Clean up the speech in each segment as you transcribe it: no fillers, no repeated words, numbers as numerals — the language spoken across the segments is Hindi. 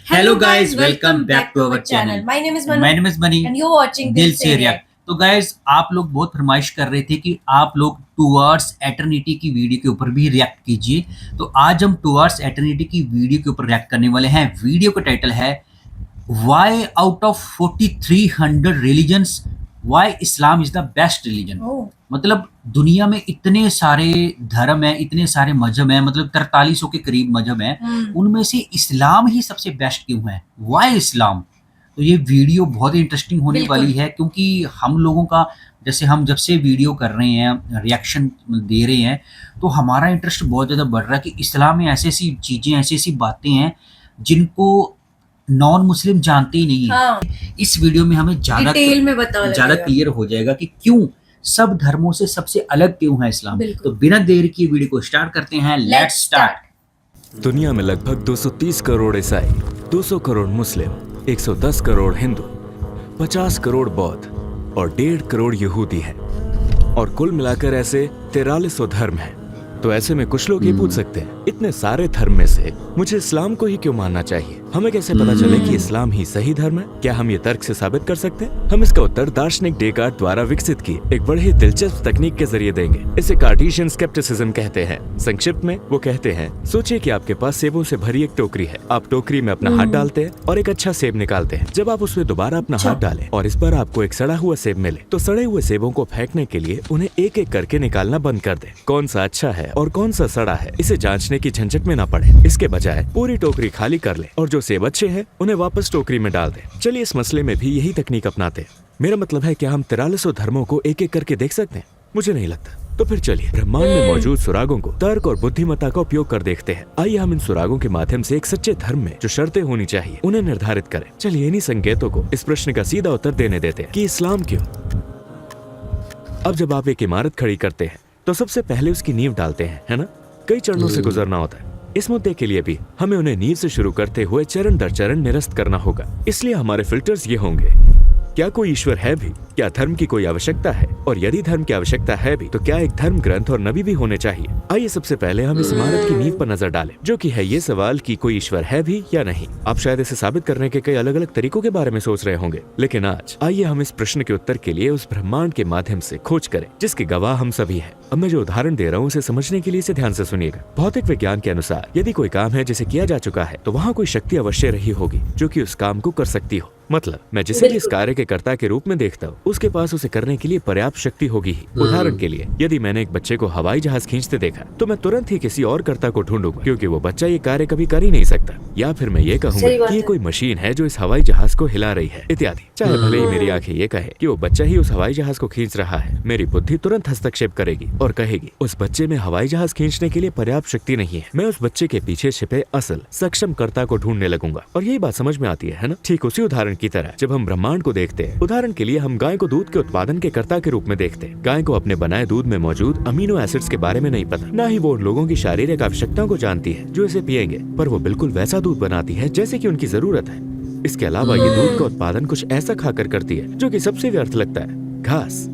Hello guys, welcome back to our channel. My name is My Manu name is Mani and you're watching दिल Dil से Se रिएक्ट। React. तो गाइज आप लोग बहुत फरमाइश कर रहे थे कि आप लोग टुवर्ड्स एटर्निटी की वीडियो के ऊपर भी रिएक्ट कीजिए। तो आज हम टुवर्ड्स एटर्निटी की वीडियो के ऊपर रिएक्ट करने वाले हैं। वीडियो का टाइटल है why out of 4300 religions why Islam is the best religion. Oh, मतलब दुनिया में इतने सारे धर्म हैं, इतने सारे मजहब हैं, मतलब 4300 के करीब मजहब हैं, उनमें से इस्लाम ही सबसे बेस्ट क्यों है? वाई इस्लाम? तो ये वीडियो बहुत ही इंटरेस्टिंग होने बिल्कुल। वाली है क्योंकि हम लोगों का जैसे हम जब से वीडियो कर रहे हैं, रिएक्शन दे रहे हैं, तो हमारा इंटरेस्ट बहुत ज़्यादा बढ़ रहा है कि इस्लाम में ऐसी-ऐसी चीज़ें, ऐसी-ऐसी बातें हैं जिनको नॉन मुस्लिम जानते ही नहीं है। हाँ, इस वीडियो में हमें डिटेल में पता ज़्यादा लगेगा। क्लियर हो जाएगा कि क्यों सब धर्मों से सबसे अलग क्यों है इस्लाम। बिल्कुल। तो बिना देर की वीडियो को स्टार्ट करते हैं। Let's start. दुनिया में लगभग 230 करोड़ ईसाई, 200 करोड़ मुस्लिम, 110 करोड़ हिंदू, 50 करोड़ बौद्ध और 1.5 करोड़ यहूदी हैं। और कुल मिलाकर ऐसे 4300 धर्म हैं। तो ऐसे में कुछ लोग ये पूछ सकते हैं, इतने सारे धर्म में से मुझे इस्लाम को ही क्यों मानना चाहिए? हमें कैसे पता चले कि इस्लाम ही सही धर्म है? क्या हम ये तर्क से साबित कर सकते हैं? हम इसका उत्तर दार्शनिक डेकार्ट द्वारा विकसित की एक बड़ी ही दिलचस्प तकनीक के जरिए देंगे। इसे कार्टेशियन स्केप्टिसिज्म कहते हैं। संक्षिप्त में वो कहते हैं, सोचिए कि आपके पास सेबों से भरी एक टोकरी है। आप टोकरी में अपना हाथ डालते हैं और एक अच्छा सेब निकालते हैं। जब आप उसमें दोबारा अपना हाथ डालें और इस बार आपको एक सड़ा हुआ सेब मिले, तो सड़े हुए सेबों को फेंकने के लिए उन्हें एक एक करके निकालना बंद कर दें। कौन सा अच्छा है और कौन सा सड़ा है, इसे जांचने की झंझट में न पड़े। इसके बजाय पूरी टोकरी खाली कर लें और जो सेब अच्छे हैं उन्हें वापस टोकरी में डाल दें। चलिए इस मसले में भी यही तकनीक अपनाते हैं। मेरा मतलब है, क्या हम 4300 धर्मों को एक एक करके देख सकते हैं? मुझे नहीं लगता। तो फिर चलिए ब्रह्मांड में मौजूद सुरागों को तर्क और बुद्धिमत्ता का उपयोग कर देखते हैं। आइए हम इन सुरागों के माध्यम से एक सच्चे धर्म में जो शर्तें होनी चाहिए उन्हें निर्धारित करें। चलिए इन्हीं संकेतों को इस प्रश्न का सीधा उत्तर देने देते हैं कि इस्लाम क्यों। अब जब आप एक इमारत खड़ी करते हैं तो सबसे पहले उसकी नींव डालते हैं, है ना? कई चरणों से गुजरना होता है। इस मुद्दे के लिए भी हमें उन्हें नींव से शुरू करते हुए चरण दर चरण निरस्त करना होगा। इसलिए हमारे फिल्टर्स ये होंगे, क्या कोई ईश्वर है भी? क्या धर्म की कोई आवश्यकता है? और यदि धर्म की आवश्यकता है भी, तो क्या एक धर्म ग्रंथ और नबी भी होने चाहिए? आइए सबसे पहले हम इस इमारत की नींव पर नजर डालें, जो कि है ये सवाल कि कोई ईश्वर है भी या नहीं। आप शायद इसे साबित करने के कई अलग अलग तरीकों के बारे में सोच रहे होंगे, लेकिन आज आइए हम इस प्रश्न के उत्तर के लिए उस ब्रह्मांड के माध्यम से खोज करें जिसके गवाह हम सभी हैं। अब मैं जो उदाहरण दे रहा हूँ उसे समझने के लिए इसे ध्यान से सुनिएगा। भौतिक विज्ञान के अनुसार यदि कोई काम है जिसे किया जा चुका है, तो वहाँ कोई शक्ति अवश्य रही होगी जो कि उस काम को कर सकती हो। मतलब मैं जिसे भी इस कार्य के कर्ता के रूप में देखता हूँ, उसके पास उसे करने के लिए पर्याप्त शक्ति होगी ही। उदाहरण के लिए, यदि मैंने एक बच्चे को हवाई जहाज खींचते देखा, तो मैं तुरंत ही किसी और कर्ता को ढूंढूंगा, क्योंकि वो बच्चा ये कार्य कभी कर ही नहीं सकता। या फिर मैं ये कहूँगा कि ये कोई मशीन है जो इस हवाई जहाज को हिला रही है, इत्यादि। चाहे भले ही मेरी आंखें ये कहे कि वो बच्चा ही उस हवाई जहाज को खींच रहा है, मेरी बुद्धि तुरंत हस्तक्षेप करेगी और कहेगी उस बच्चे में हवाई जहाज खींचने के लिए पर्याप्त शक्ति नहीं है। मैं उस बच्चे के पीछे छिपे असल सक्षम कर्ता को ढूंढने लगूंगा। और यही बात समझ में आती है ना? ठीक उसी उदाहरण की तरह जब हम ब्रह्मांड को देखते हैं, उदाहरण के लिए हम गाय को दूध के उत्पादन के कर्ता के रूप में देखते हैं। गाय को अपने बनाए दूध में मौजूद अमीनो एसिड्स के बारे में नहीं पता, न ही वो उन लोगों की शारीरिक आवश्यकताओं को जानती है जो इसे पिएंगे, पर वो बिल्कुल वैसा दूध बनाती है जैसे कि उनकी जरूरत है। इसके अलावा ये दूध का उत्पादन कुछ ऐसा खाकर करती है जो कि सबसे व्यर्थ लगता है, घास।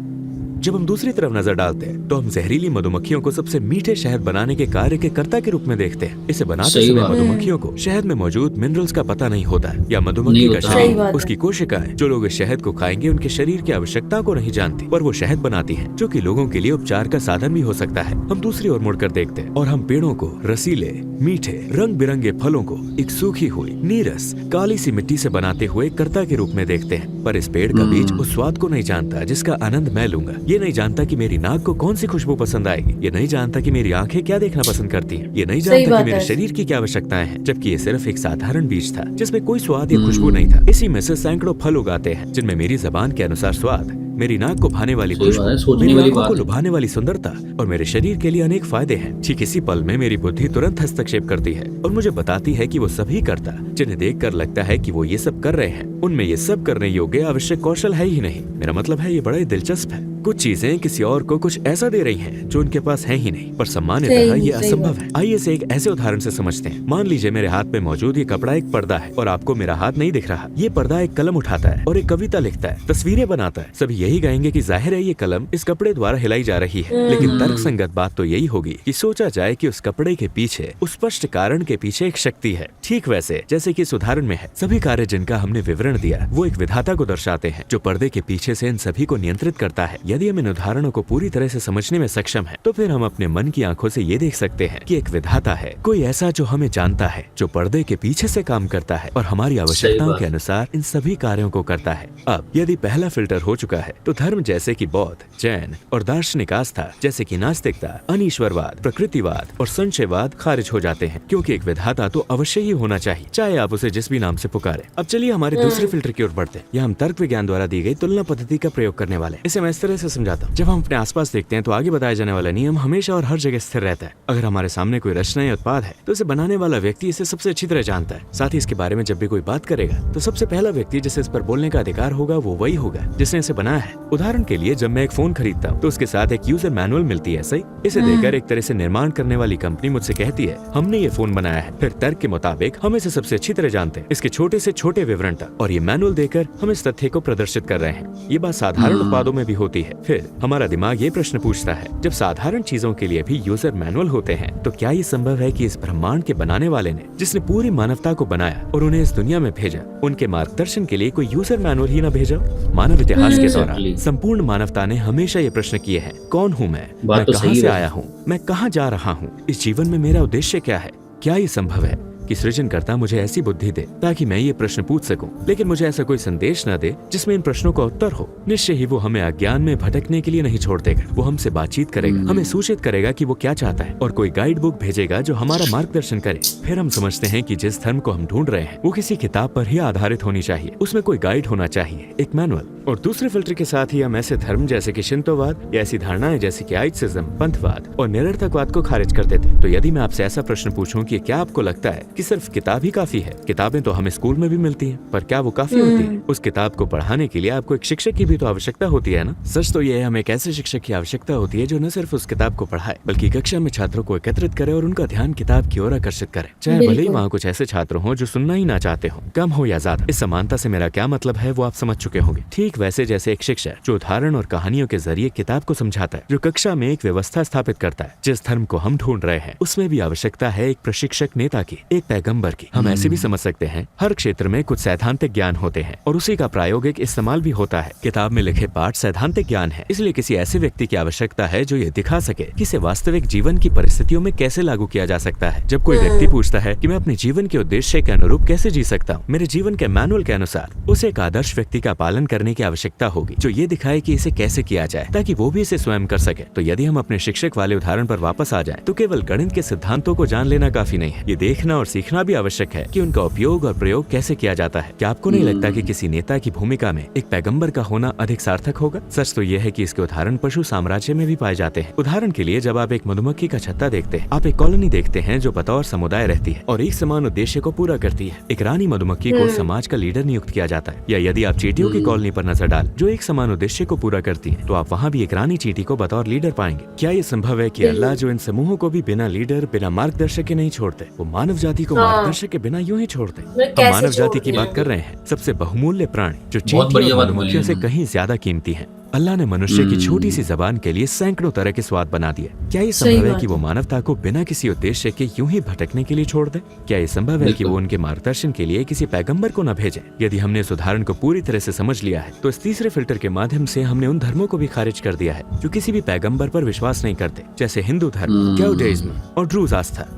जब हम दूसरी तरफ नजर डालते हैं तो हम जहरीली मधुमक्खियों को सबसे मीठे शहद बनाने के कार्य के कर्ता के रूप में देखते हैं। इसे बनाते समय मधुमक्खियों को शहद में मौजूद मिनरल्स का पता नहीं होता है, या मधुमक्खी का शरीर, उसकी कोशिकाएं जो लोग इस शहद को खाएंगे उनके शरीर की आवश्यकता को नहीं जानती, पर वो शहद बनाती है जो कि लोगों के लिए उपचार का साधन भी हो सकता है। हम दूसरी ओर मुड़कर देखते हैं और हम पेड़ों को रसीले, मीठे, रंग बिरंगे फलों को एक सूखी हुई, नीरस, काली सी मिट्टी से बनाते हुए कर्ता के रूप में देखते हैं। पर इस पेड़ का बीज उस स्वाद को नहीं जानता जिसका आनंद मैं लूंगा। ये नहीं जानता कि मेरी नाक को कौन सी खुशबू पसंद आएगी। ये नहीं जानता कि मेरी आंखें क्या देखना पसंद करती हैं। ये नहीं जानता कि मेरे शरीर की क्या आवश्यकताएं हैं, जबकि ये सिर्फ एक साधारण बीज था जिसमें कोई स्वाद या खुशबू नहीं था। इसी में से सैकड़ों फल उगाते हैं जिनमें मेरी जबान के अनुसार स्वाद, मेरी नाक को भाने वाली खुशबू, मेरी आंखों को लुभाने वाली सुंदरता और मेरे शरीर के लिए अनेक फायदे हैं। ठीक इसी पल में मेरी बुद्धि तुरंत हस्तक्षेप करती है और मुझे बताती है कि वो सभी कर्ता जिन्हें देखकर लगता है कि वो ये सब कर रहे हैं, उनमें ये सब करने योग्य आवश्यक कौशल है ही नहीं। मेरा मतलब है ये बड़ा ही दिलचस्प है। कुछ चीजें किसी और को कुछ ऐसा दे रही हैं जो उनके पास है ही नहीं, पर सामान्यतः ये सही असंभव बात। है। आइए इसे एक ऐसे उदाहरण से समझते हैं। मान लीजिए मेरे हाथ में मौजूद ये कपड़ा एक पर्दा है और आपको मेरा हाथ नहीं दिख रहा। ये पर्दा एक कलम उठाता है और एक कविता लिखता है, तस्वीरें बनाता है। सभी यही कहेंगे कि जाहिर है ये कलम इस कपड़े द्वारा हिलाई जा रही है, लेकिन तर्कसंगत बात तो यही होगी कि सोचा जाए कि उस कपड़े के पीछे, उस स्पष्ट कारण के पीछे एक शक्ति है। ठीक वैसे जैसे कि इस उदाहरण में है, सभी कार्य जिनका हमने विवरण दिया वो एक विधाता को दर्शाते हैं जो पर्दे के पीछे से इन सभी को नियंत्रित करता है। यदि हम इन उदाहरणों को पूरी तरह से समझने में सक्षम है तो फिर हम अपने मन की आंखों से ये देख सकते हैं कि एक विधाता है, कोई ऐसा जो हमें जानता है, जो पर्दे के पीछे से काम करता है और हमारी आवश्यकताओं के अनुसार इन सभी कार्यों को करता है। अब यदि पहला फिल्टर हो चुका है तो धर्म जैसे कि बौद्ध, जैन और दार्शनिक आस्था जैसे कि नास्तिकता, अनीश्वरवाद, प्रकृतिवाद और संशयवाद खारिज हो जाते हैं, क्योंकि एक विधाता तो अवश्य ही होना चाहिए, चाहे आप उसे जिस भी नाम से पुकारें। अब चलिए हमारे दूसरे फिल्टर की ओर बढ़ते हैं। यहाँ हम तर्क विज्ञान द्वारा दी गई तुलना पद्धति का प्रयोग करने वाले हैं। इसे मैं इस तरह से समझाता हूँ। जब हम अपने आसपास देखते हैं तो आगे बताया जाने वाला नियम हमेशा और हर जगह स्थिर रहता है। अगर हमारे सामने कोई रचना या उत्पाद है तो इसे बनाने वाला व्यक्ति इसे सबसे अच्छी तरह जानता है। साथ ही इसके बारे में जब भी कोई बात करेगा तो सबसे पहला व्यक्ति जिसे इस पर बोलने का अधिकार होगा वो वही होगा जिसने इसे बनाया है। उदाहरण के लिए जब मैं एक फोन खरीदता हूँ तो उसके साथ एक यूजर मैनुअल मिलती है, सही। इसे देकर एक तरह से निर्माण करने वाली कंपनी मुझसे कहती है हमने ये फोन बनाया है। फिर तर्क के मुताबिक हम इसे सबसे अच्छी तरह जानते हैं, इसके छोटे से छोटे विवरण तक, और ये मैनुअल देकर हम इस तथ्य को प्रदर्शित कर रहे हैं। ये बात साधारण उत्पादों में भी होती है। फिर हमारा दिमाग ये प्रश्न पूछता है, जब साधारण चीजों के लिए भी यूजर मैनुअल होते हैं तो क्या ये संभव है कि इस ब्रह्मांड के बनाने वाले ने, जिसने पूरी मानवता को बनाया और उन्हें इस दुनिया में भेजा, उनके मार्गदर्शन के लिए कोई यूजर मैनुअल ही न भेजा? मानव इतिहास के दौरान संपूर्ण मानवता ने हमेशा ये प्रश्न किए हैं, कौन हूँ मैं कहाँ से आया हूँ, मैं कहाँ जा रहा हूँ, इस जीवन में मेरा उद्देश्य क्या है? क्या ये संभव है कि सृजनकर्ता मुझे ऐसी बुद्धि दे ताकि मैं ये प्रश्न पूछ सकूं, लेकिन मुझे ऐसा कोई संदेश न दे जिसमें इन प्रश्नों का उत्तर हो? निश्चय ही वो हमें अज्ञान में भटकने के लिए नहीं छोड़ देगा। वो हमसे बातचीत करेगा, हमें सूचित करेगा कि वो क्या चाहता है और कोई गाइड बुक भेजेगा जो हमारा मार्गदर्शन करे। फिर हम समझते हैं कि जिस धर्म को हम ढूंढ रहे हैं वो किसी किताब पर ही आधारित होनी चाहिए, उसमें कोई गाइड होना चाहिए, एक मैनुअल। और दूसरे फिल्टर के साथ ही हम ऐसे धर्म जैसे कि शिंतोवाद या ऐसी धारणाएं जैसे कि आइट्सिज्म, पंथवाद और निरर्थकवाद को खारिज कर देते हैं। तो यदि मैं आपसे ऐसा प्रश्न पूछूं कि क्या आपको लगता है कि सिर्फ किताब ही काफी है? किताबें तो हमें स्कूल में भी मिलती हैं, पर क्या वो काफी होती है? उस किताब को पढ़ाने के लिए आपको एक शिक्षक की भी तो आवश्यकता होती है ना? सच तो ये है, हमें एक ऐसे शिक्षक की आवश्यकता होती है जो न सिर्फ उस किताब को पढ़ाए बल्कि कक्षा में छात्रों को एकत्रित करे और उनका ध्यान किताब की ओर आकर्षित करे, चाहे भले ही वहाँ कुछ ऐसे छात्र हों जो सुनना ही ना चाहते हों, कम हो या ज्यादा। इस समानता से मेरा क्या मतलब है वो आप समझ चुके होंगे। ठीक वैसे जैसे एक शिक्षक जो उदाहरण और कहानियों के जरिए किताब को समझाता है, जो कक्षा में एक व्यवस्था स्थापित करता है, जिस धर्म को हम ढूंढ रहे हैं उसमें भी आवश्यकता है एक प्रशिक्षक नेता की, एक पैगंबर की। हम ऐसे भी समझ सकते हैं हर क्षेत्र में कुछ सैद्धांतिक ज्ञान होते हैं और उसी का प्रायोगिक इस्तेमाल भी होता है। किताब में लिखे पाठ सैद्धांतिक ज्ञान है, इसलिए किसी ऐसे व्यक्ति की आवश्यकता है जो ये दिखा सके कि इसे वास्तविक जीवन की परिस्थितियों में कैसे लागू किया जा सकता है। जब कोई व्यक्ति पूछता है कि मैं अपने जीवन के उद्देश्य के अनुरूप कैसे जी सकता हूँ, मेरे जीवन के मैनुअल के अनुसार, उसे एक आदर्श व्यक्ति का पालन करने की आवश्यकता होगी जो ये दिखाए कि इसे कैसे किया जाए ताकि वो भी इसे स्वयं कर सके। तो यदि हम अपने शिक्षक वाले उदाहरण पर वापस आ जाएं, तो केवल गणित के सिद्धांतों को जान लेना काफी नहीं है, ये देखना और सीखना भी आवश्यक है कि उनका उपयोग और प्रयोग कैसे किया जाता है। क्या आपको नहीं लगता कि किसी नेता की भूमिका में एक पैगंबर का होना अधिक सार्थक होगा? सच तो यह है कि इसके उदाहरण पशु साम्राज्य में भी पाए जाते हैं। उदाहरण के लिए जब आप एक मधुमक्खी का छत्ता देखते हैं, आप एक कॉलोनी देखते हैं जो बतौर समुदाय रहती है और एक समान उद्देश्य को पूरा करती है। एक रानी मधुमक्खी को समाज का लीडर नियुक्त किया जाता है। या यदि आप चींटियों की कॉलोनी पर नजर डाल जो एक समान उद्देश्य को पूरा करती है, तो आप वहाँ भी एक रानी चींटी को बतौर लीडर पाएंगे। क्या ये संभव है कि अल्लाह जो इन समूहों को भी बिना लीडर, बिना मार्गदर्शक के नहीं छोड़ते, वो मानव जाति को मार्गदर्शक के बिना यूं ही छोड़ते? हम मानव जाति की बात कर रहे हैं, सबसे बहुमूल्य प्राणी जो चींटी और मधुमक्खियों से कहीं ज्यादा कीमती है। अल्लाह ने मनुष्य की छोटी सी जबान के लिए सैकड़ों तरह के स्वाद बना दिए। क्या ये संभव है कि वो मानवता को बिना किसी उद्देश्य के यूं ही भटकने के लिए छोड़ दे? क्या ये संभव है कि वो उनके मार्गदर्शन के लिए किसी पैगंबर को न भेजे? यदि हमने इस उदाहरण को पूरी तरह से समझ लिया है तो इस तीसरे फिल्टर के माध्यम से हमने उन धर्मों को भी खारिज कर दिया है जो किसी भी पैगंबर पर विश्वास नहीं करते, जैसे हिंदू धर्म, ज्यूडाइज्म और ड्रूज आस्था।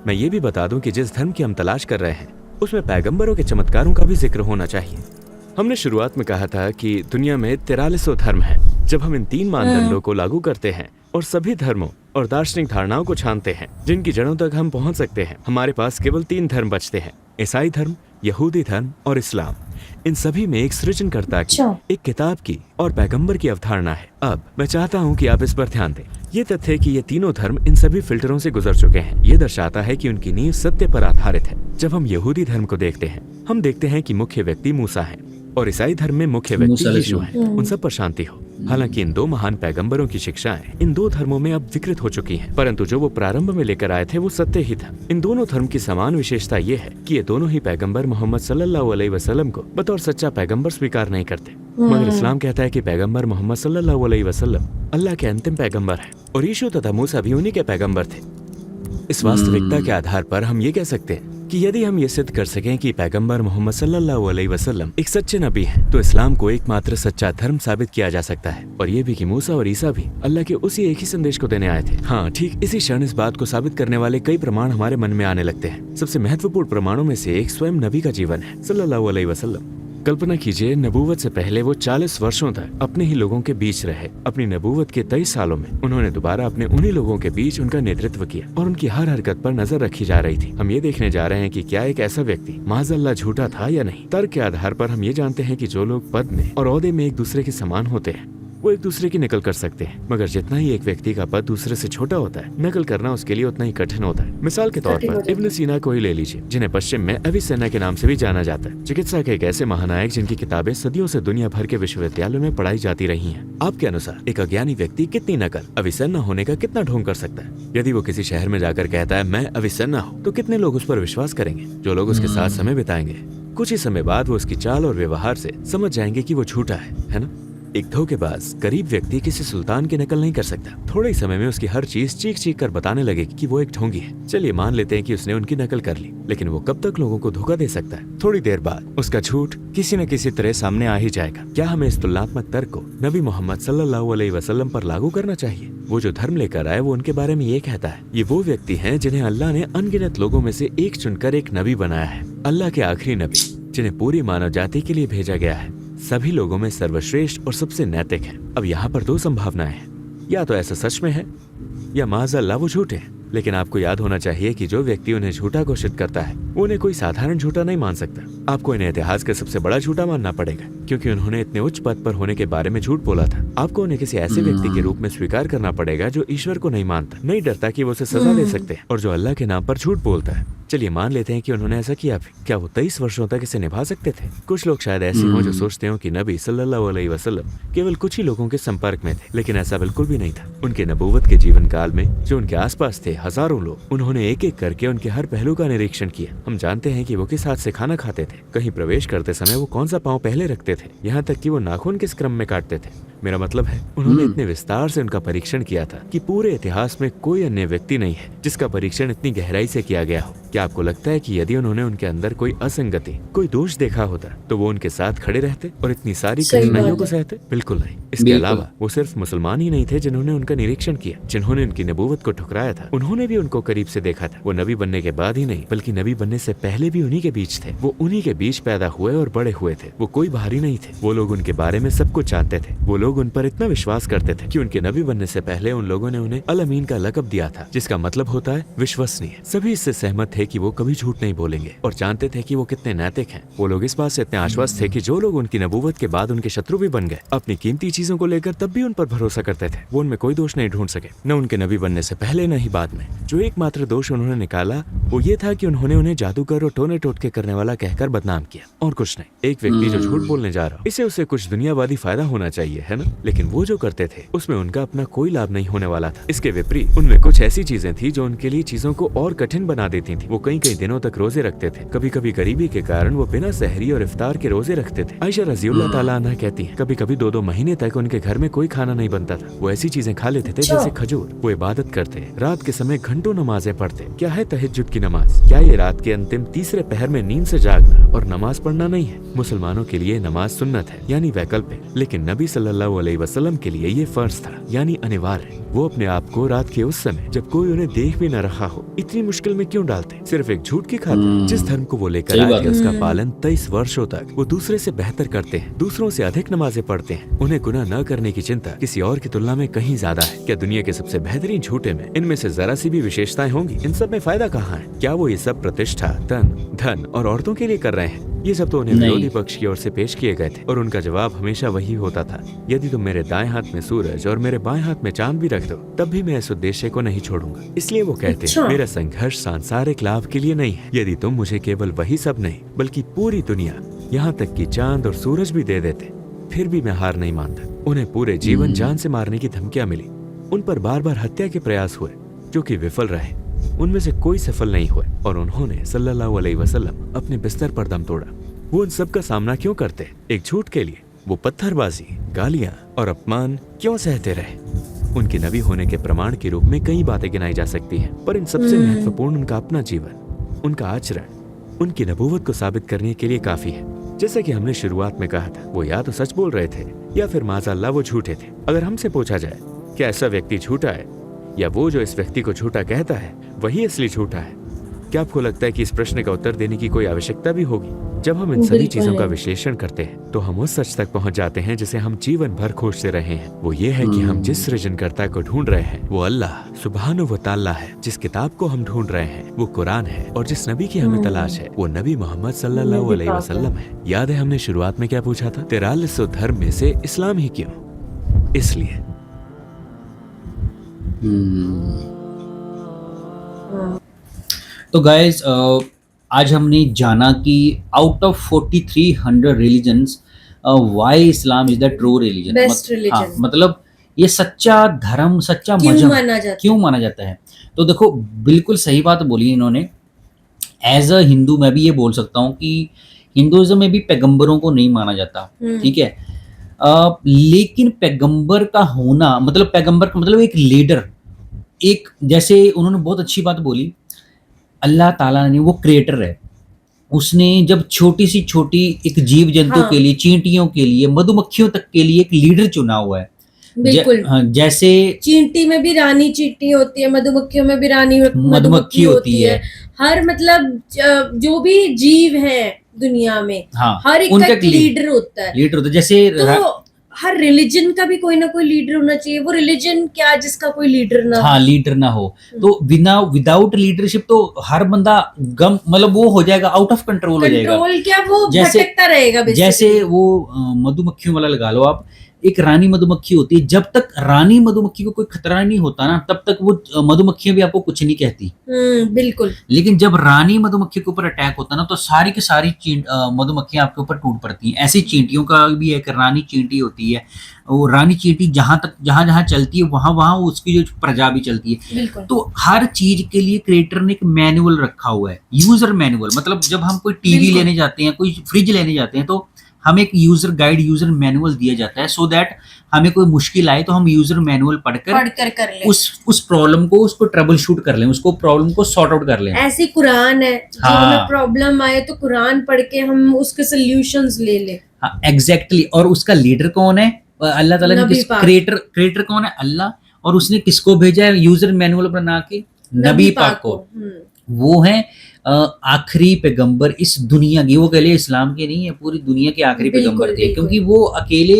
मैं ये भी बता दूं कि जिस धर्म की हम तलाश कर रहे हैं उसमें पैगंबरों के चमत्कारों का भी जिक्र होना चाहिए। हमने शुरुआत में कहा था कि दुनिया में 4300 धर्म हैं। जब हम इन 3 मानदंडों को लागू करते हैं और सभी धर्मों और दार्शनिक धारणाओं को छानते हैं जिनकी जड़ों तक हम पहुंच सकते हैं, हमारे पास केवल 3 धर्म बचते हैं, ईसाई धर्म, यहूदी धर्म और इस्लाम। इन सभी में एक सृजनकर्ता की, एक किताब की और पैगंबर की अवधारणा है। अब मैं चाहता हूँ कि आप इस पर ध्यान दें। ये तथ्य कि ये तीनों धर्म इन सभी फिल्टरों से गुजर चुके हैं, ये दर्शाता है कि उनकी नींव सत्य पर आधारित है। जब हम यहूदी धर्म को देखते हैं, हम देखते हैं कि मुख्य व्यक्ति मूसा है और ईसाई धर्म में मुख्य व्यक्ति यीशु है, उन सब पर शांति हो। हालांकि इन दो महान पैगंबरों की शिक्षाएं इन दो धर्मों में अब विकृत हो चुकी हैं, परंतु जो वो प्रारंभ में लेकर आए थे वो सत्य ही था। इन दोनों धर्म की समान विशेषता ये है कि ये दोनों ही पैगंबर मोहम्मद सल्लल्लाहु अलैहि वसल्लम को बतौर सच्चा पैगंबर स्वीकार नहीं करते। मगर इस्लाम कहता है कि पैगंबर मोहम्मद सल्लल्लाहु अलैहि वसल्लम अल्लाह के अंतिम पैगंबर है और यीशु तथा मूसा भी उन्हीं के पैगंबर थे। इस वास्तविकता के आधार पर हम ये कह सकते हैं कि यदि हम ये सिद्ध कर सकें कि पैगंबर मोहम्मद सल्लल्लाहु अलैहि वसल्लम एक सच्चे नबी हैं, तो इस्लाम को एकमात्र सच्चा धर्म साबित किया जा सकता है। और ये भी कि मूसा और ईसा भी अल्लाह के उसी एक ही संदेश को देने आए थे। हाँ, ठीक इसी क्षण इस बात को साबित करने वाले कई प्रमाण हमारे मन में आने लगते हैं। सबसे महत्वपूर्ण प्रमाणों में से एक स्वयं नबी का जीवन है सल्लल्लाहु अलैहि वसल्लम। कल्पना कीजिए, नबूवत से पहले वो 40 वर्षों तक अपने ही लोगों के बीच रहे। अपनी नबूवत के 23 सालों में उन्होंने दोबारा अपने उन्हीं लोगों के बीच उनका नेतृत्व किया और उनकी हर हरकत पर नजर रखी जा रही थी। हम ये देखने जा रहे हैं कि क्या एक ऐसा व्यक्ति माज़अल्लाह झूठा था या नहीं। तर्क के आधार पर हम ये जानते हैं कि जो लोग पद में और ओहदे में एक दूसरे के समान होते हैं वो एक दूसरे की नकल कर सकते हैं, मगर जितना ही एक व्यक्ति का पद दूसरे से छोटा होता है, नकल करना उसके लिए उतना ही कठिन होता है। मिसाल के तौर पर इब्न सीना को ही ले लीजिए, जिन्हें पश्चिम में अविसेना के नाम से भी जाना जाता है। चिकित्सा के एक ऐसे महानायक जिनकी किताबें सदियों से दुनिया भर के विश्वविद्यालयों में पढ़ाई जाती रही हैं। आपके अनुसार एक अज्ञानी व्यक्ति कितनी नकल अविसेना होने का कितना ढोंग कर सकता है? यदि वो किसी शहर में जाकर कहता है मैं अविसेना हूँ, तो कितने लोग उस पर विश्वास करेंगे? जो लोग उसके साथ समय बिताएंगे, कुछ ही समय बाद वो उसकी चाल और व्यवहार से समझ जाएंगे कि वो झूठा है ना? एक धोखेबाज गरीब व्यक्ति किसी सुल्तान की नकल नहीं कर सकता। थोड़े ही समय में उसकी हर चीज चीख चीख कर बताने लगेगी कि वो एक ढोंगी है। चलिए मान लेते हैं कि उसने उनकी नकल कर ली, लेकिन वो कब तक लोगों को धोखा दे सकता है? थोड़ी देर बाद उसका झूठ किसी न किसी तरह सामने आ ही जाएगा। क्या हमें इस तुलनात्मक तर्क को नबी मोहम्मद सल्लल्लाहु अलैहि वसल्लम पर लागू करना चाहिए? वो जो धर्म लेकर आए वो उनके बारे में ये कहता है, ये वो व्यक्ति हैं जिन्हें अल्लाह ने अनगिनत लोगों में से एक चुनकर एक नबी बनाया है। अल्लाह के आखिरी नबी जिन्हें पूरी मानव जाति के लिए भेजा गया है, सभी लोगों में सर्वश्रेष्ठ और सबसे नैतिक है। अब यहाँ पर दो संभावनाएं हैं, या तो ऐसा सच में है या माज़अल्लाह वो झूठे हैं। लेकिन आपको याद होना चाहिए कि जो व्यक्ति उन्हें झूठा घोषित करता है वो उन्हें कोई साधारण झूठा नहीं मान सकता। आपको इन्हें इतिहास का सबसे बड़ा झूठा मानना पड़ेगा, क्योंकि उन्होंने इतने उच्च पद पर होने के बारे में झूठ बोला था। आपको उन्हें किसी ऐसे व्यक्ति के रूप में स्वीकार करना पड़ेगा जो ईश्वर को नहीं मानता, नहीं डरता कि वो उसे सजा दे सकते हैं, और जो अल्लाह के नाम पर झूठ बोलता है। चलिए मान लेते हैं कि उन्होंने ऐसा किया भी। क्या वो 23 वर्षों तक इसे निभा सकते थे? कुछ लोग शायद ऐसे हों जो सोचते हो कि नबी सल्लल्लाहु अलैहि वसल्लम केवल कुछ ही लोगों के संपर्क में थे, लेकिन ऐसा बिल्कुल भी नहीं था। उनके नबूवत के जीवन काल में जो उनके आसपास थे हजारों लोग, उन्होंने एक एक करके उनके हर पहलू का निरीक्षण किया। हम जानते हैं कि वो किस हाथ से खाना खाते थे, कहीं प्रवेश करते समय वो कौन सा पाँव पहले रखते थे, यहाँ तक कि वो नाखून किस क्रम में काटते थे। मेरा मतलब है उन्होंने इतने विस्तार से उनका परीक्षण किया था कि पूरे इतिहास में कोई अन्य व्यक्ति नहीं है जिसका परीक्षण इतनी गहराई से किया गया हो। क्या आपको लगता है कि यदि उन्होंने उनके अंदर कोई असंगति, कोई दोष देखा होता तो वो उनके साथ खड़े रहते और इतनी सारी कठिनाइयों को सहते? बिल्कुल नहीं। इसके अलावा वो सिर्फ मुसलमान ही नहीं थे जिन्होंने उनका निरीक्षण किया, जिन्होंने उनकी नबूवत को ठुकराया था, उन्होंने भी उनको करीब से देखा था। वो नबी बनने के बाद ही नहीं बल्कि नबी बनने से पहले भी उन्हीं के बीच थे। वो उन्हीं के बीच पैदा हुए और बड़े हुए थे। वो कोई बाहरी नहीं थे। वो लोग उनके बारे में सब कुछ जानते थे। वो लोग उन पर इतना विश्वास करते थे कि उनके नबी बनने से पहले उन लोगों ने उन्हें अल अमीन का लक़ब दिया था, जिसका मतलब होता है विश्वसनीय। सभी इससे सहमत थे कि वो कभी झूठ नहीं बोलेंगे और जानते थे कि वो कितने नैतिक हैं। वो लोग इस बात से इतने आश्वस्त थे कि जो लोग उनकी नबूवत के बाद उनके शत्रु भी बन गए, अपनी कीमती चीजों को लेकर तब भी उन पर भरोसा करते थे। वो उनमें कोई दोष नहीं ढूंढ सके, न उनके नबी बनने से पहले न ही बाद में। जो एकमात्र दोष उन्होंने निकाला वो ये था कि उन्होंने उन्हें जादूगर और टोने टोटके करने वाला कहकर बदनाम किया, और कुछ नहीं। एक व्यक्ति जो झूठ बोलने जा रहा हो, इसे उसे कुछ दुनियावादी फायदा होना चाहिए, है ना? लेकिन वो जो करते थे उसमें उनका अपना कोई लाभ नहीं होने वाला था। इसके विपरीत उनमें कुछ ऐसी चीजें थी जो उनके लिए चीजों को और कठिन बना देती थी। वो कई कई दिनों तक रोजे रखते थे। कभी कभी गरीबी के कारण वो बिना सहरी और इफ्तार के रोजे रखते थे। आयशा रज़ियल्लाहु ताला अन्हा कहती है, कभी कभी 2-2 महीने तक उनके घर में कोई खाना नहीं बनता था। वो ऐसी चीजें खा लेते थे जैसे खजूर। वो इबादत करते, रात के समय घंटों नमाजें पढ़ते। क्या है तहज्जुद की नमाज? क्या ये रात के अंतिम तीसरे पहर में नींद से जागना और नमाज पढ़ना नहीं है? मुसलमानों के लिए नमाज सुन्नत है, यानी वैकल्पिक, लेकिन नबी सल्लल्लाहु अलैहि वसल्लम के लिए ये फर्ज था, यानी अनिवार्य। वो अपने आप को रात के उस समय जब कोई उन्हें देख भी न रहा हो इतनी मुश्किल में क्यों डालते? सिर्फ एक झूठ की खातिर। जिस धर्म को वो लेकर आए थे उसका पालन 23 वर्षों तक वो दूसरे से बेहतर करते हैं, दूसरों से अधिक नमाजें पढ़ते हैं। उन्हें गुनाह न करने की चिंता किसी और की तुलना में कहीं ज्यादा है। क्या दुनिया के सबसे बेहतरीन झूठे में इनमें से जरा सी भी विशेषताएं होंगी? इन सब में फायदा कहाँ है? क्या वो ये सब प्रतिष्ठा, धन और औरतों के लिए कर रहे हैं? ये सब तो उन्हें विरोधी पक्ष की ओर से पेश किए गए थे, और उनका जवाब हमेशा वही होता था, यदि तुम मेरे दाएं हाथ में सूरज और मेरे बाएं हाथ में चांद भी रख दो तब भी मैं इस उद्देश्य को नहीं छोड़ूंगा। इसलिए वो कहते हैं, मेरा संघर्ष सांसारिक लाभ के लिए नहीं है। यदि तुम मुझे केवल वही सब नहीं बल्कि पूरी दुनिया, यहाँ तक कि चांद और सूरज भी दे देते फिर भी मैं हार नहीं मानता। उन्हें पूरे जीवन जान से मारने की धमकियां मिली, उन पर बार बार हत्या के प्रयास हुए जो कि विफल रहे। उनमें से कोई सफल नहीं हुए और उन्होंने सल्लल्लाहु अलैहि वसल्लम अपने बिस्तर पर दम तोड़ा। वो उन सब का सामना क्यों करते? एक झूठ के लिए। वो पत्थरबाजी, गालियां और अपमान क्यों सहते रहे? उनके नबी होने के प्रमाण के रूप में कई बातें गिनाई जा सकती हैं, पर इन सबसे महत्वपूर्ण उनका अपना जीवन, उनका आचरण उनकी नबूवत को साबित करने के लिए काफी है। जैसा कि हमने शुरुआत में कहा था, वो या तो सच बोल रहे थे या फिर माज़अल्लाह वो झूठे थे। अगर हमसे पूछा जाए क्या ऐसा व्यक्ति झूठा है या वो जो इस व्यक्ति को झूठा कहता है वही असली झूठा है, क्या आपको लगता है कि इस प्रश्न का उत्तर देने की कोई आवश्यकता भी होगी? जब हम इन सभी चीजों का विश्लेषण करते हैं तो हम उस सच तक पहुंच जाते हैं जिसे हम जीवन भर खोजते रहे हैं। वो ये है कि हम जिस सृजनकर्ता को ढूंढ रहे हैं वो अल्लाह सुब्हानहु व तआला है। जिस किताब को हम ढूंढ रहे हैं वो कुरान है और जिस नबी की हमें तलाश है वो नबी मोहम्मद सल्लल्लाहु अलैहि वसल्लम है। याद है हमने शुरुआत में क्या पूछा था? 4300 धर्म में से इस्लाम ही क्यों? इसलिए तो गाइस आज हमने जाना कि out of 4300 religions why Islam is the true religion, best religion, मतलब ये सच्चा धर्म, सच्चा क्यों मजहब माना जाता क्यों माना जाता है। तो देखो बिल्कुल सही बात बोली इन्होंने। एज अ हिंदू मैं भी ये बोल सकता हूँ कि हिंदुइज्म में भी पैगंबरों को नहीं माना जाता, ठीक है। लेकिन पैगंबर का होना मतलब पैगंबर का मतलब एक लीडर, एक जैसे उन्होंने बहुत अच्छी बात बोली, अल्लाह ताला ने वो क्रिएटर है, उसने जब छोटी सी छोटी एक जीव जंतु हाँ। के लिए, चींटियों के लिए, मधुमक्खियों तक के लिए एक लीडर चुना हुआ है। बिल्कुल। हाँ, जैसे चींटी में भी रानी चींटी होती है, मधुमक्खियों में भी रानी मधुमक्खी होती है। हर मतलब जो भी जीव है दुनिया में, हाँ, हर एक उनका का एक लीडर होता है। लीडर होता है। जैसे तो हर रिलीजन का भी कोई ना कोई लीडर होना चाहिए। वो रिलीजन क्या जिसका कोई लीडर ना हाँ लीडर ना हो, तो बिना विदाउट लीडरशिप तो हर बंदा गम मतलब वो हो जाएगा, आउट ऑफ कंट्रोल हो जाएगा। कंट्रोल क्या, वो जैसे- भटकता रहेगा basically। जैसे वो मधुमक्खियों वाला लगा लो आप, एक रानी मधुमक्खी होती है, जब तक रानी मधुमक्खी को कोई खतरा नहीं होता ना तब तक वो मधुमक्खियां भी आपको कुछ नहीं कहती। बिल्कुल। लेकिन जब रानी मधुमक्खी के ऊपर अटैक होता है ना तो सारी की सारी मधुमक्खियां आपके ऊपर टूट पड़ती हैं। ऐसी चींटियों का भी एक रानी चींटी होती है, वो रानी चींटी जहां तक जहां चलती है वहां वहां उसकी जो प्रजा भी चलती है। बिल्कुल। तो हर चीज के लिए क्रिएटर ने एक मैनुअल रखा हुआ है, यूजर मैनुअल। मतलब जब हम कोई टीवी बिल्कुल। लेने जाते हैं, कोई फ्रिज लेने जाते हैं तो हमें एक यूजर गाइड, यूजर मैनुअल दिया जाता है, सो दैट हमें कोई मुश्किल आए तो हम यूजर मैनुअल पढ़कर कर ले, उस प्रॉब्लम को, उसको ट्रबल शूट कर लें, उसको प्रॉब्लम को सॉर्ट आउट कर लें। ऐसी कुरान है, जो हाँ। हमें प्रॉब्लम आए तो कुरान पढ़ के हम उसके सॉल्यूशंस ले ले। हाँ एग्जैक्टली। और उसका लीडर कौन है? अल्लाह ताला ने नबी किस पाक। क्रिएटर कौन है? अल्लाह। और उसने किसको भेजा है यूजर मैनुअल बना के? नबी पाक को। वो है आखिरी पैगंबर इस दुनिया की। वो अकेले इस्लाम के नहीं है, पूरी दुनिया के आखिरी बिल्कुल, पैगंबर थे, बिल्कुल। क्योंकि वो अकेले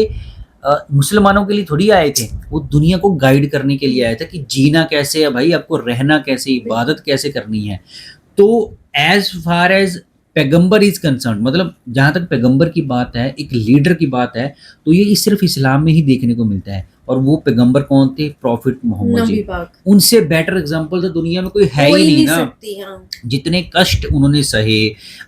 मुसलमानों के लिए थोड़ी आए थे, वो दुनिया को गाइड करने के लिए आया था कि जीना कैसे है भाई, आपको रहना कैसे, इबादत कैसे करनी है। तो एज फार एज पैगंबर इज कंसर्न, मतलब जहां तक पैगंबर की बात है, एक लीडर की बात है, तो ये सिर्फ इस्लाम में ही देखने को मिलता है। और वो पैगंबर कौन थे? प्रॉफिट मोहम्मद नबी जी। पाक। उनसे बेटर एग्जांपल तो दुनिया में कोई है कोई ही नहीं नहीं ना। सकती। हाँ। जितने कष्ट उन्होंने सहे,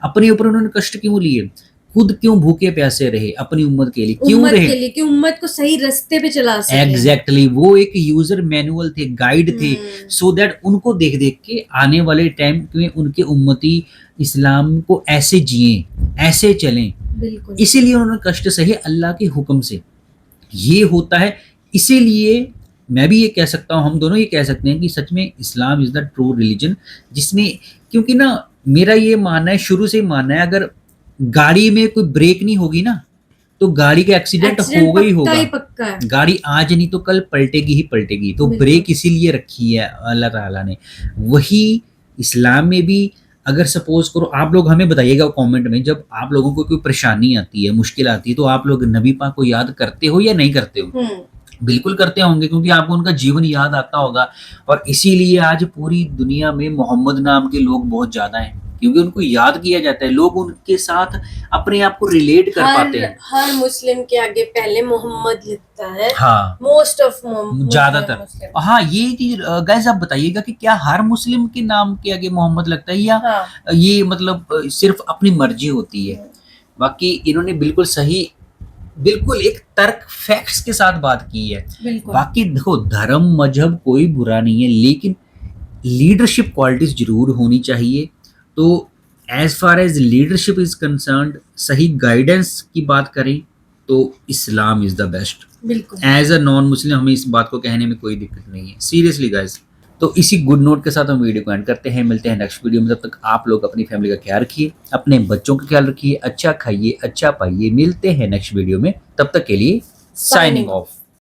अपने ऊपर उन्होंने कष्ट क्यों लिए? खुद क्यों भूखे प्यासे रहे अपनी उम्मत के लिए? क्यों उम्मत रहे? के लिए कि उम्मत को सही रास्ते पे चला सके। एग्जैक्टली। वो एक यूजर मैनुअल थे, गाइड थे, सो दैट उनको देख देख के आने वाले टाइम में उनके उम्मती इस्लाम को ऐसे जिए, ऐसे चलें। बिल्कुल। इसीलिए उन्होंने कष्ट सहे अल्लाह के हुक्म से। ये होता है। इसीलिए मैं भी ये कह सकता हूँ, हम दोनों ये कह सकते हैं कि सच में इस्लाम इज द ट्रू रिलीजन, जिसमें, क्योंकि ना मेरा ये मानना है, शुरू से ही मानना है, अगर गाड़ी में कोई ब्रेक नहीं होगी ना तो गाड़ी का एक्सीडेंट होगा ही होगा। पक्का है। गाड़ी आज नहीं तो कल पलटेगी ही पलटेगी। तो ब्रेक इसीलिए रखी है अल्लाह ताला ने। वही इस्लाम में भी, अगर सपोज करो, आप लोग हमें बताइएगा कमेंट में, जब आप लोगों को कोई परेशानी आती है, मुश्किल आती है, तो आप लोग नबी पाक को याद करते हो या नहीं करते हो? बिल्कुल करते होंगे, क्योंकि आपको उनका जीवन याद आता होगा। और इसीलिए आज पूरी दुनिया में मोहम्मद नाम के लोग बहुत ज्यादा हैं, क्योंकि उनको याद किया जाता है। लोग उनके साथ अपने आप को रिलेट कर पाते हैं। हर मुस्लिम के आगे पहले मोहम्मद लिखता है। हाँ, मोस्ट ऑफ ज्यादातर। हाँ, ये चीज गाइस आप बताइएगा कि क्या हर मुस्लिम के नाम के आगे मोहम्मद लगता है, या ये मतलब सिर्फ अपनी मर्जी होती है? बाकी इन्होंने बिल्कुल सही बिल्कुल एक तर्क फैक्ट्स के साथ बात की है। बिल्कुल बाकी देखो धर्म मजहब कोई बुरा नहीं है, लेकिन लीडरशिप क्वालिटीज जरूर होनी चाहिए। तो as far as leadership is concerned, सही गाइडेंस की बात करें तो इस्लाम इज द बेस्ट। बिल्कुल एज अ नॉन मुस्लिम हमें इस बात को कहने में कोई दिक्कत नहीं है, सीरियसली गाइस। तो इसी गुड नोट के साथ हम वीडियो को एंड करते हैं, मिलते हैं नेक्स्ट वीडियो में। तब तक आप लोग अपनी फैमिली का ख्याल रखिए, अपने बच्चों का ख्याल रखिए, अच्छा खाइए, अच्छा पाइए। मिलते हैं नेक्स्ट वीडियो में, तब तक के लिए साइनिंग ऑफ।